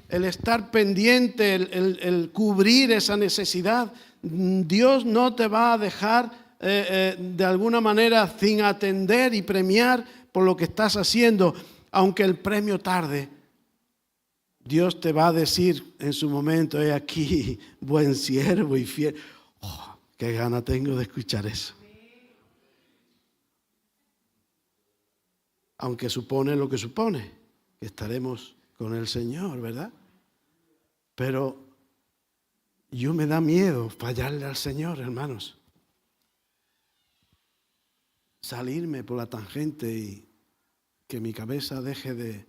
El estar pendiente, el cubrir esa necesidad. Dios no te va a dejar de alguna manera sin atender y premiar por lo que estás haciendo, aunque el premio tarde. Dios te va a decir en su momento, he aquí, buen siervo y fiel. Oh, qué gana tengo de escuchar eso. Aunque supone lo que supone, que estaremos con el Señor, ¿verdad? Pero yo me da miedo fallarle al Señor, hermanos. Salirme por la tangente y que mi cabeza deje de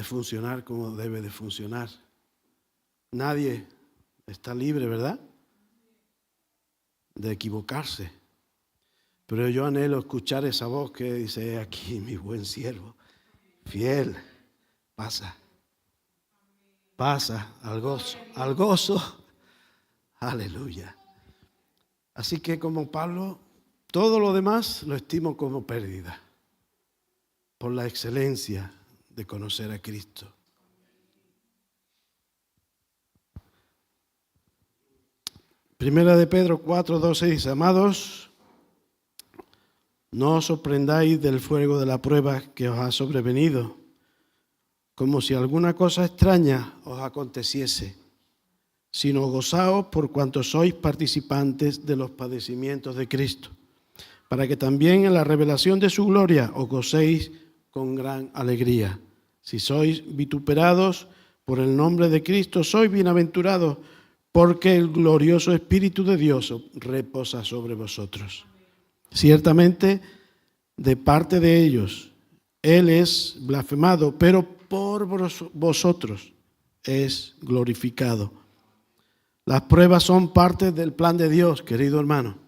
funcionar como debe de funcionar. Nadie está libre, ¿verdad?, de equivocarse. Pero yo anhelo escuchar esa voz que dice, aquí mi buen siervo, fiel, pasa al gozo, aleluya. Así que como Pablo, todo lo demás lo estimo como pérdida, por la excelencia de conocer a Cristo. Primera de Pedro 4:12 dice, amados, no os sorprendáis del fuego de la prueba que os ha sobrevenido, como si alguna cosa extraña os aconteciese, sino gozaos por cuanto sois participantes de los padecimientos de Cristo, para que también en la revelación de su gloria os gocéis con gran alegría. Si sois vituperados por el nombre de Cristo, sois bienaventurados, porque el glorioso Espíritu de Dios reposa sobre vosotros. Ciertamente, de parte de ellos, Él es blasfemado, pero por vosotros es glorificado. Las pruebas son parte del plan de Dios, querido hermano.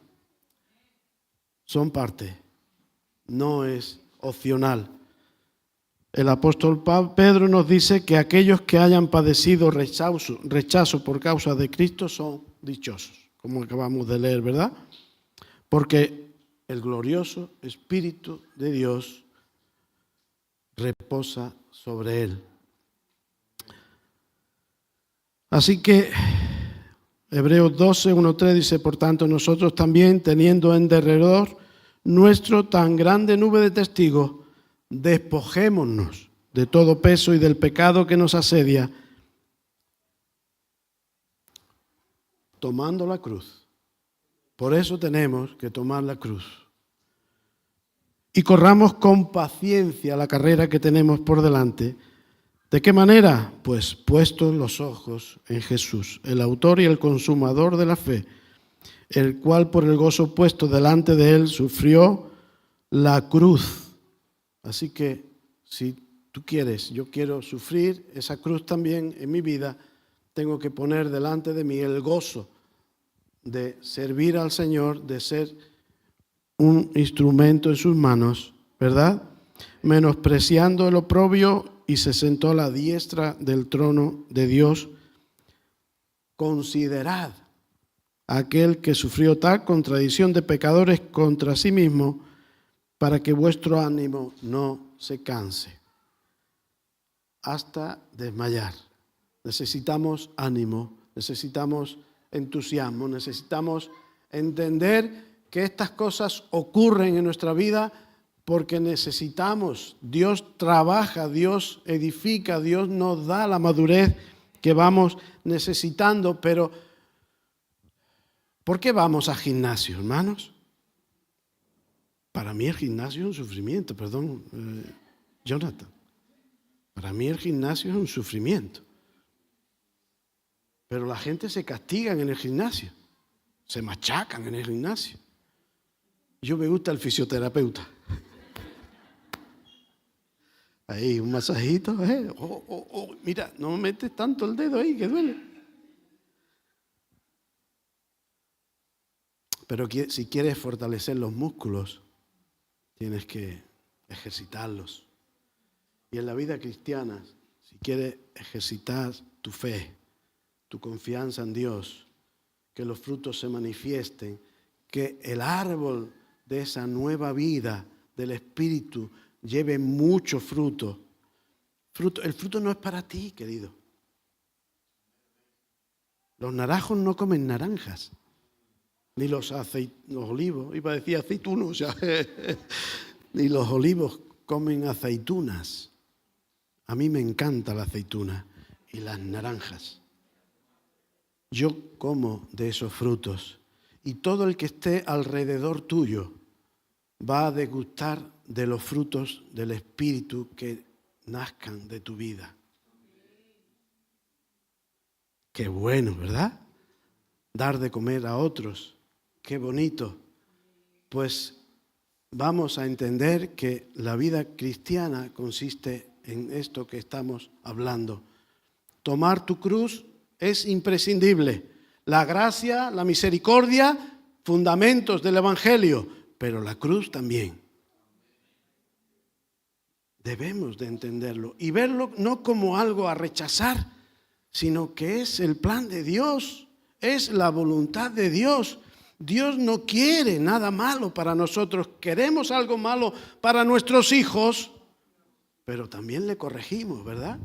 Son parte, no es opcional. El apóstol Pedro nos dice que aquellos que hayan padecido rechazo por causa de Cristo son dichosos, como acabamos de leer, ¿verdad? Porque el glorioso Espíritu de Dios reposa sobre él. Así que Hebreos 12:1-3 dice, por tanto nosotros también, teniendo en derredor nuestro tan grande nube de testigos, despojémonos de todo peso y del pecado que nos asedia tomando la cruz. Por eso tenemos que tomar la cruz. Y corramos con paciencia la carrera que tenemos por delante. ¿De qué manera? Pues puestos los ojos en Jesús, el autor y el consumador de la fe, el cual por el gozo puesto delante de él sufrió la cruz. Así que si tú quieres, yo quiero sufrir esa cruz también en mi vida, tengo que poner delante de mí el gozo de servir al Señor, de ser un instrumento en sus manos, ¿verdad? Menospreciando el oprobio, y se sentó a la diestra del trono de Dios. Considerad a aquel que sufrió tal contradicción de pecadores contra sí mismo, para que vuestro ánimo no se canse hasta desmayar. Necesitamos ánimo, necesitamos entusiasmo, necesitamos entender que estas cosas ocurren en nuestra vida porque necesitamos. Dios trabaja, Dios edifica, Dios nos da la madurez que vamos necesitando, pero ¿por qué vamos al gimnasio, hermanos? Para mí el gimnasio es un sufrimiento, perdón, Jonathan. Para mí el gimnasio es un sufrimiento. Pero la gente se castiga en el gimnasio, se machacan en el gimnasio. Yo me gusta el fisioterapeuta. Ahí, un masajito. Mira, no me metes tanto el dedo ahí que duele. Pero si quieres fortalecer los músculos, tienes que ejercitarlos. Y en la vida cristiana, si quieres ejercitar tu fe, tu confianza en Dios, que los frutos se manifiesten, que el árbol de esa nueva vida del Espíritu lleve mucho fruto. El fruto no es para ti, querido. Los naranjos no comen naranjas, ni los olivos, iba a decir aceitunos, o sea, ni los olivos comen aceitunas. A mí me encanta la aceituna y las naranjas. Yo como de esos frutos y todo el que esté alrededor tuyo va a degustar de los frutos del Espíritu que nazcan de tu vida. Qué bueno, ¿verdad? Dar de comer a otros. Qué bonito. Pues vamos a entender que la vida cristiana consiste en esto que estamos hablando. Tomar tu cruz es imprescindible. La gracia, la misericordia, fundamentos del Evangelio, pero la cruz también. Debemos de entenderlo y verlo no como algo a rechazar, sino que es el plan de Dios, es la voluntad de Dios. Dios no quiere nada malo para nosotros, queremos algo malo para nuestros hijos, pero también le corregimos, ¿verdad?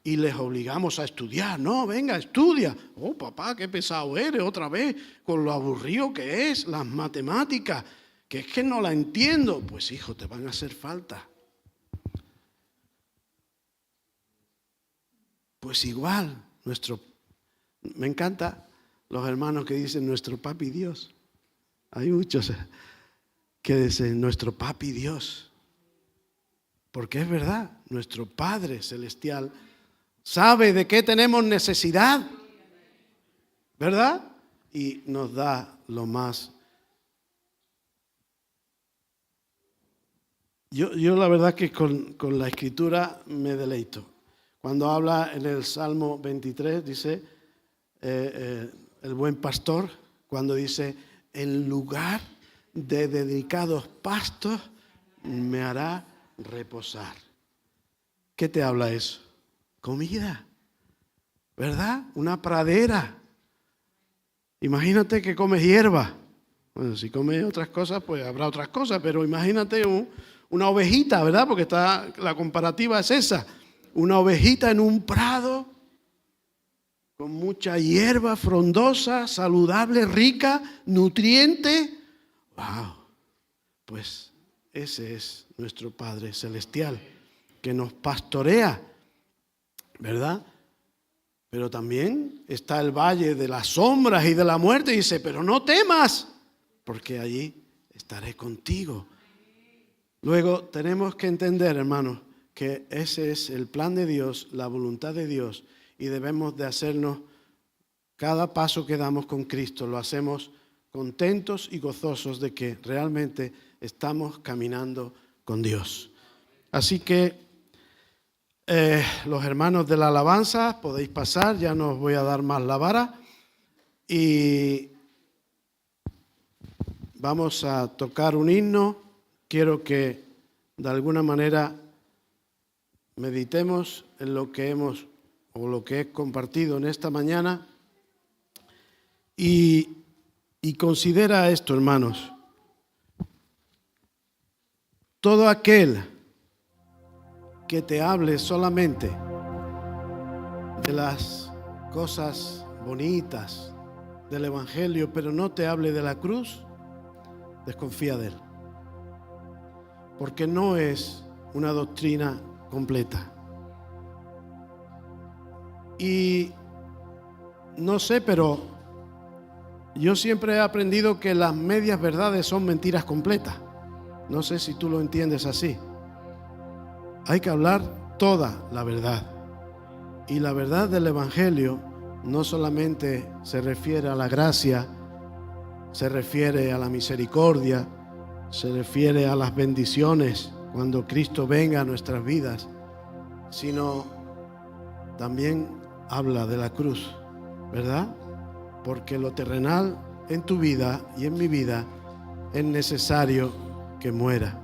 Y les obligamos a estudiar. No, venga, estudia. Oh, papá, qué pesado eres otra vez con lo aburrido que es las matemáticas, que es que no la entiendo. Pues hijo, te van a hacer falta. Pues igual, me encanta los hermanos que dicen nuestro papi Dios. Hay muchos que dicen nuestro papi Dios. Porque es verdad, nuestro Padre Celestial sabe de qué tenemos necesidad, ¿verdad? Y nos da lo más. Yo la verdad que con la Escritura me deleito. Cuando habla en el Salmo 23, dice el buen pastor, cuando dice, en lugar de dedicados pastos me hará reposar. ¿Qué te habla eso? Comida, ¿verdad? Una pradera. Imagínate que comes hierba. Bueno, si comes otras cosas, pues habrá otras cosas, pero imagínate una ovejita, ¿verdad? Porque la comparativa es esa. Una ovejita en un prado con mucha hierba frondosa, saludable, rica, nutriente. ¡Wow! Pues ese es nuestro Padre Celestial, que nos pastorea, ¿verdad? Pero también está el valle de las sombras y de la muerte. Y dice, pero no temas, porque allí estaré contigo. Luego tenemos que entender, hermanos, que ese es el plan de Dios, la voluntad de Dios, y debemos de hacernos, cada paso que damos con Cristo, lo hacemos contentos y gozosos de que realmente estamos caminando con Dios. Así que los hermanos de la alabanza, podéis pasar, ya no os voy a dar más la vara. Y vamos a tocar un himno. Quiero que de alguna manera meditemos en lo que hemos o lo que he compartido en esta mañana. Y considera esto, hermanos. Todo aquel que te hable solamente de las cosas bonitas del Evangelio, pero no te hable de la cruz, desconfía de él. Porque no es una doctrina completa. Y no sé, pero yo siempre he aprendido que las medias verdades son mentiras completas. No sé si tú lo entiendes así. Hay que hablar toda la verdad. Y la verdad del Evangelio no solamente se refiere a la gracia, se refiere a la misericordia, se refiere a las bendiciones cuando Cristo venga a nuestras vidas, sino también habla de la cruz, ¿verdad? Porque lo terrenal en tu vida y en mi vida es necesario que muera.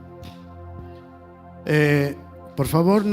Por favor,